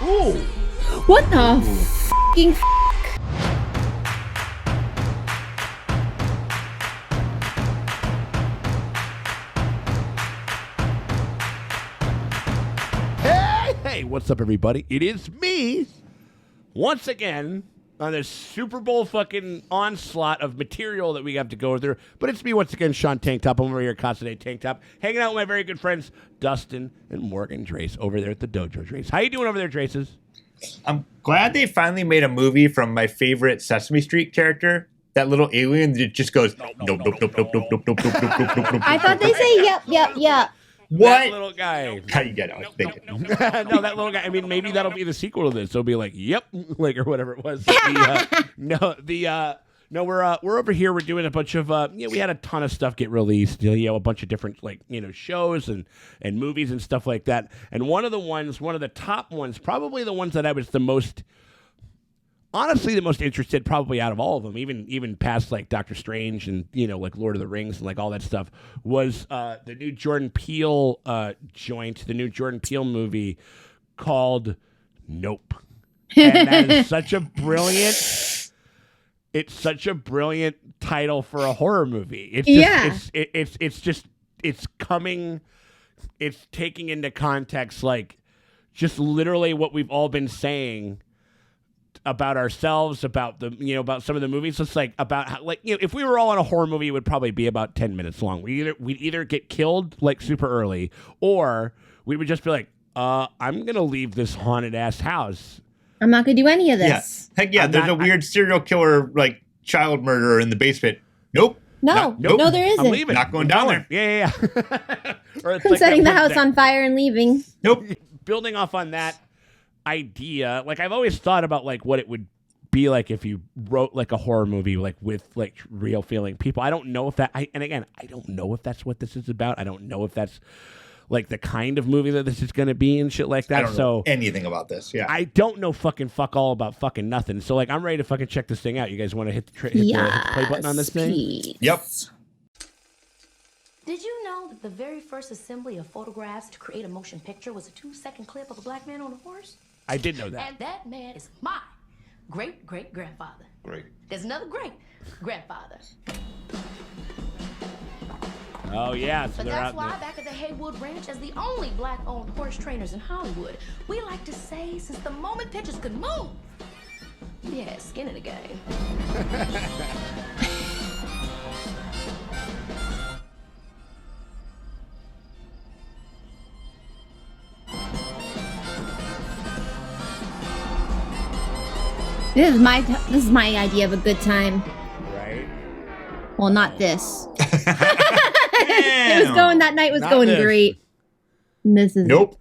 Ooh. What the fucking Hey, what's up, everybody? It is me, once again, on this Super Bowl fucking onslaught of material that we have to go through. But it's me, once again, Sean Tank Top. I'm over here at Casa de Tank Top, hanging out with my very good friends, Dustin and Morgan Drace, over there at the dojo, Drace. How you doing over there, Draces? I'm glad they finally made a movie from my favorite Sesame Street character. That little alien that just goes, nope, nope, nope, nope, nope, nope, nope, nope, nope, nope, nope. I thought they say yep. What? That little guy. How you get it? No, that little guy. I mean, maybe that'll be the sequel to this. It'll be like, yep, like, or whatever it was. We're over here. We're doing a bunch of, we had a ton of stuff get released. A bunch of different, shows and movies and stuff like that. And one of the top ones, probably the ones that I was the most interested probably out of all of them, even past like Doctor Strange and, like Lord of the Rings and like all that stuff, was the new Jordan Peele the new Jordan Peele movie called Nope. And that is such a brilliant title for a horror movie. It's taking into context like just literally what we've all been saying about ourselves, about about some of the movies. It's like about how, if we were all in a horror movie, it would probably be about 10 minutes long. We'd either get killed like super early, or we would just be like, I'm gonna leave this haunted ass house. I'm not gonna do any of this. Yeah. Heck yeah, there's a weird serial killer, like child murderer in the basement. Nope. No, there isn't. I'm leaving. Not going down there. Yeah. Or it's I'm setting the house on fire and leaving. Nope. Building off on that idea, like I've always thought about like what it would be like if you wrote like a horror movie like with like real feeling people. I don't know if that I don't know if that's what this is about. I don't know if that's like the kind of movie that this is going to be and shit like that. I don't know anything about this. Yeah, I don't know fuck all about fucking nothing. So like I'm ready to fucking check this thing out. You guys want to hit the play button on this thing? Please. Yep. Did you know that the very first assembly of photographs to create a motion picture was a 2-second clip of a black man on a horse? I did know that. And that man is my great-great-grandfather. Great. There's another great-grandfather. Oh, yeah. So But they're that's out why there. back at the Haywood Ranch, as the only black-owned horse trainers in Hollywood, we like to say since the moment pictures could move, we had skin in the game. This is my idea of a good time. Right? Well, not this. That night was going great. And this is Nope.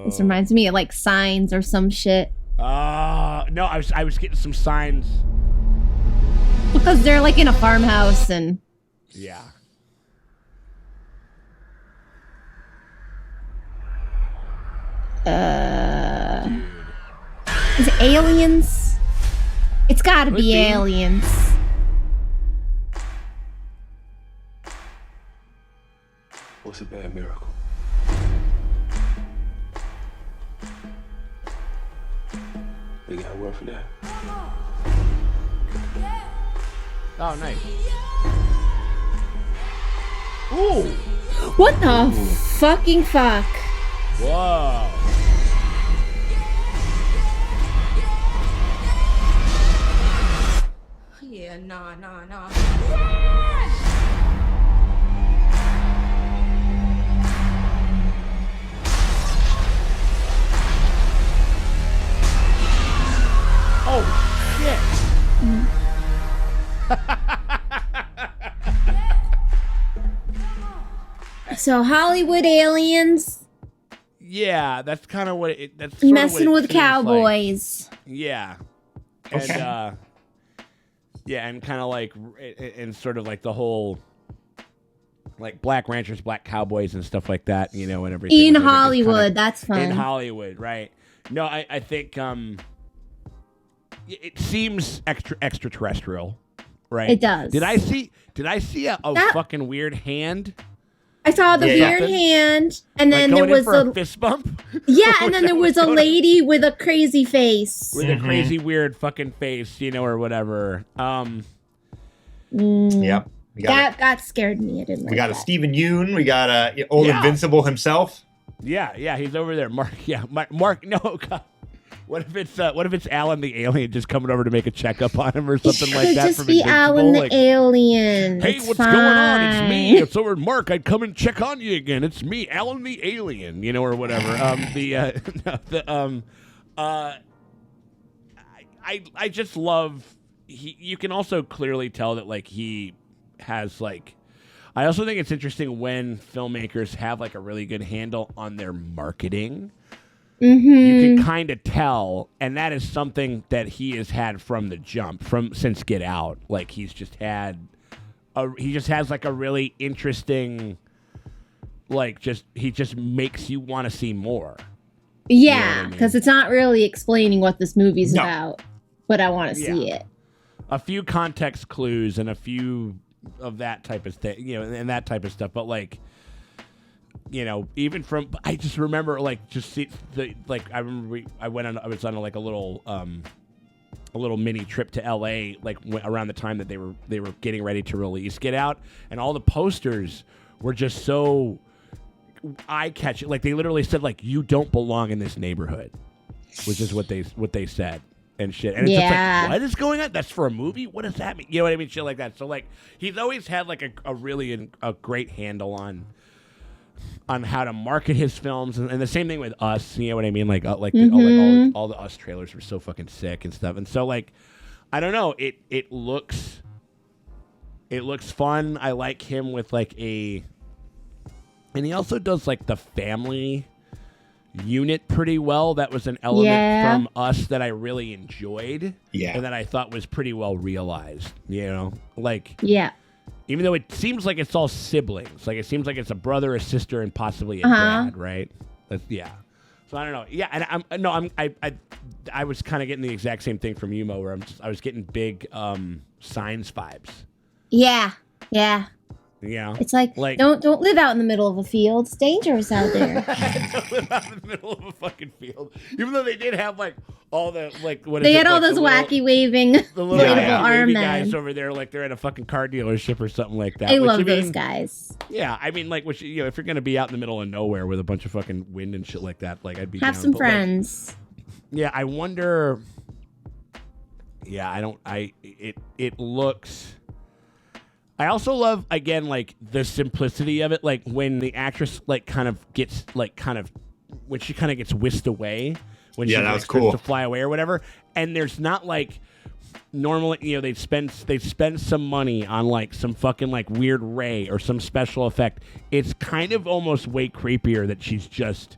This reminds me of like Signs or some shit. No, I was getting some signs. Because they're like in a farmhouse and Yeah. is it aliens? It's gotta Could be be. aliens. What's a bad miracle? They got a word for that. Oh, nice. Ooh. What the fucking fuck? Whoa. Yeah, nah. Oh, shit. So Hollywood aliens Yeah, that's kind of what it. That's messing with seems like. cowboys. Yeah, Okay. and and kind of like, and sort of like the whole, like black ranchers, black cowboys, and stuff like that, and everything. In Everything is Hollywood, kinda, that's fun. in Hollywood, right? No, I think it seems extraterrestrial, right? It does. Did I see a fucking weird hand I saw the weird hand, and then there was a fist bump. Yeah, and then there was a lady with a crazy face. With a crazy weird fucking face, or whatever. Yep. That scared me. I didn't like We got that. a Stephen Yeun. We got old Invincible himself. Yeah, he's over there. Mark. Yeah, Mark. No, God. What if it's Alan the alien just coming over to make a checkup on him or something like that? Just be Alan the alien. Hey, what's going on? It's me. It's over Mark. I'd come and check on you again. It's me, Alan the alien. Or whatever. I just love. You can also clearly tell that he has I also think it's interesting when filmmakers have a really good handle on their marketing. You can kind of tell, and that is something that he has had from the jump, since Get Out. He's just had, he just has a really interesting, he just makes you want to see more. Yeah, because it's not really explaining what this movie's about, but I want to see it. A few context clues and a few of that type of thing, and that type of stuff, but even from, I just remember I remember I was on a little mini trip to LA around the time that they were getting ready to release Get Out, and all the posters were just so eye-catching. They literally said you don't belong in this neighborhood, which is what they said and shit. And it's just what is going on? That's for a movie? What does that mean? You know what I mean? Shit like that. So he's always had a really a great handle on how to market his films, and the same thing with Us. You know what I mean? All the Us trailers were so fucking sick and stuff. And so I don't know. It looks fun. I like him with and he also does the family unit pretty well. That was an element from Us that I really enjoyed. Yeah, and that I thought was pretty well realized. Even though it seems like it's all siblings, it seems like it's a brother, a sister, and possibly a dad, right? So I don't know. Yeah, and I was kind of getting the exact same thing from Yumo, where I was getting big Signs vibes. Yeah. Yeah, it's don't live out in the middle of a field. It's dangerous out there. Don't live out in the middle of a fucking field. Even though they did have all the what they is had it, all those wacky waving inflatable arm men guys over there, they're at a fucking car dealership or something like that. I love those guys. Yeah, I mean, if you're gonna be out in the middle of nowhere with a bunch of fucking wind and shit like that, I'd be have down. Some friends. I wonder. Yeah, I don't. It looks. I also love, again, the simplicity of it, when the actress kind of gets when she kind of gets whisked away when she that was cool to fly away or whatever, and there's not normally they spend some money on some fucking weird ray or some special effect. It's kind of almost way creepier that she's just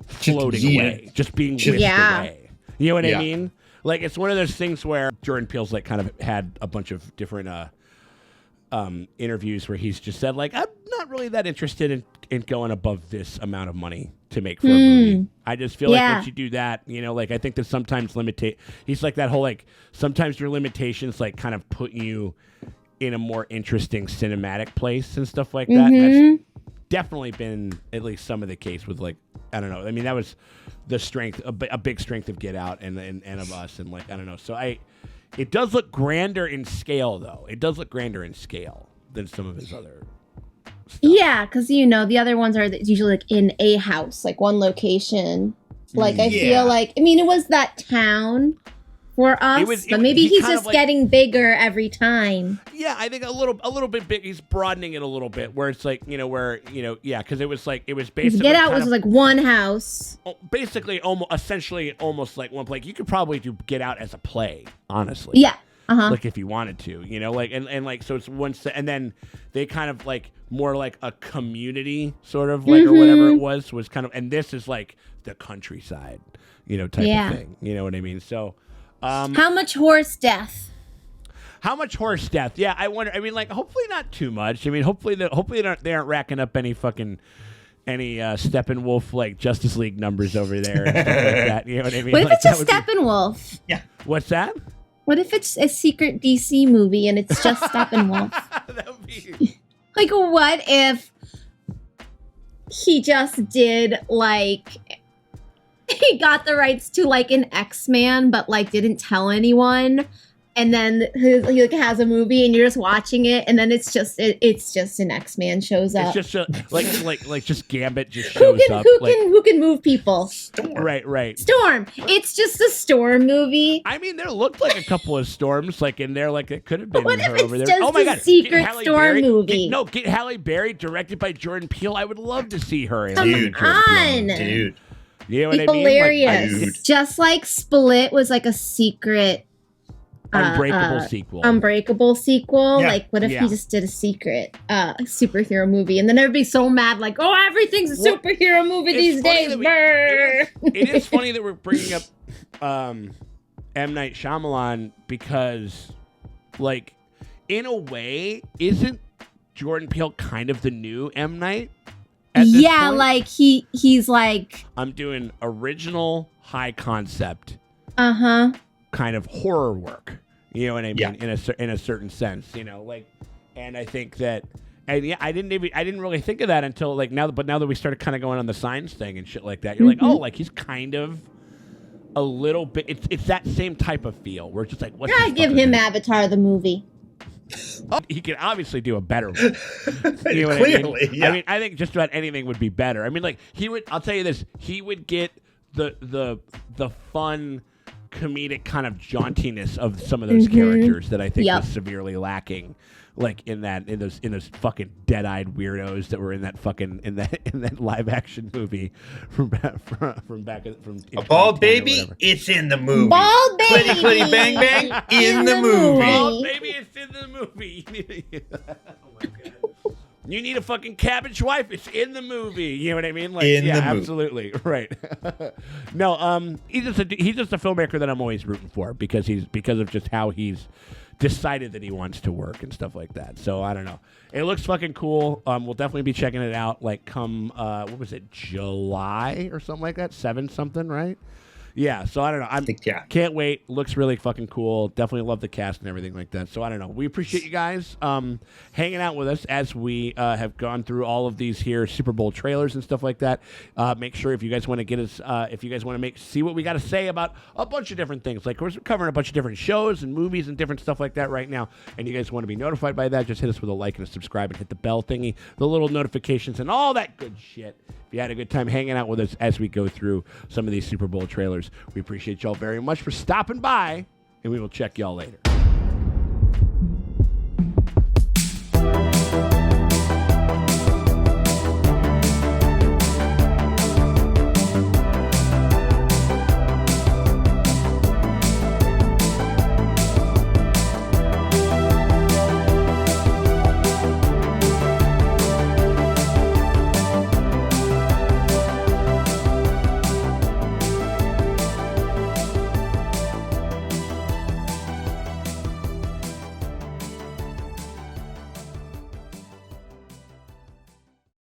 floating away, just being whisked away. You know what I mean? It's one of those things where Jordan Peele's kind of had a bunch of different interviews where he's just said I'm not really that interested in going above this amount of money to make for a movie. I just feel once you do that, I think that sometimes he's that whole sometimes your limitations kind of put you in a more interesting cinematic place and stuff like that. That's definitely been at least some of the case with I don't know. I mean, that was the strength, a big strength of Get Out and of Us, and I don't know. So it does look grander in scale, though. It does look grander in scale than some of his other stuff. Yeah, because, the other ones are usually in a house, one location. I feel it was that town for Us, but maybe he's just getting bigger every time. Yeah, I think a little bit big. He's broadening it a little bit, where it's because it was basically Get Out was one house, basically essentially almost one play. You could probably do Get Out as a play, honestly. Yeah, if you wanted to, and so it's once, and then they kind of more a community sort of or whatever it was kind of, and this is the countryside, type of thing. You know what I mean? So. How much horse death? How much horse death? Yeah, I wonder. I mean, hopefully not too much. I mean, hopefully they aren't racking up any Steppenwolf Justice League numbers over there and stuff like that. You know what I mean? What if it's a Steppenwolf? Yeah. What's that? What if it's a secret DC movie and it's just Steppenwolf? That would be. What if he just did like he got the rights to like an X-Man, but like didn't tell anyone. And then he like has a movie, and you're just watching it, and then it's just an X-Man shows up. It's just like just Gambit just shows up. Who can move people? Storm. Right. Storm. It's just a Storm movie. I mean, there looked like a couple of Storms like in there, like it could have been What her if over it's there. just Oh my a god, secret Storm movie? Get Halle Berry, directed by Jordan Peele. I would love to see her in Dude, Dude. You know what I mean? Hilarious. Like, just like Split was like a secret Unbreakable sequel. Yeah. Like, what if he just did a secret superhero movie, and then everybody's so mad, like, oh, everything's a superhero movie these days. It is funny that we're bringing up M. Night Shyamalan because, like, in a way, isn't Jordan Peele kind of the new M. Night? Yeah, point? Like he's like, I'm doing original, high concept, kind of horror work. You know what I mean? Yeah. In a certain sense, you know, like, and I think that, and yeah, I didn't really think of that until like now. But now that we started kind of going on the Signs thing and shit like that, you're like, oh, like he's kind of a little bit. It's that same type of feel. Where it's just like, what's I give him Avatar the movie. Oh, he could obviously do a better one. You know what Clearly, I mean? yeah. I mean, I think just about anything would be better. I mean, like he would. I'll tell you this: he would get the fun, comedic kind of jauntiness of some of those characters that I think was severely lacking, like in those fucking dead-eyed weirdos that were in that fucking in that live action movie from Bald Baby, it's in the movie. Bald Baby, Clitty Clitty Bang Bang, in the movie. Bald Baby, it's in the movie. Oh my god. You need a fucking cabbage wife. It's in the movie. You know what I mean? Like, in yeah, the movie. Absolutely, right. No, he's just a filmmaker that I'm always rooting for because of just how he's decided that he wants to work and stuff like that. So I don't know. It looks fucking cool. We'll definitely be checking it out. Like come what was it, July or something like that? 7 something, right? Yeah, so I don't know. Can't wait. Looks really fucking cool. Definitely love the cast and everything like that. So I don't know. We appreciate you guys hanging out with us as we have gone through all of these here Super Bowl trailers and stuff like that. Make sure if you guys want to get us, if you guys want to see what we got to say about a bunch of different things. Like we're covering a bunch of different shows and movies and different stuff like that right now. And you guys want to be notified by that, just hit us with a like and a subscribe and hit the bell thingy, the little notifications and all that good shit. If you had a good time hanging out with us as we go through some of these Super Bowl trailers, we appreciate y'all very much for stopping by, and we will check y'all later.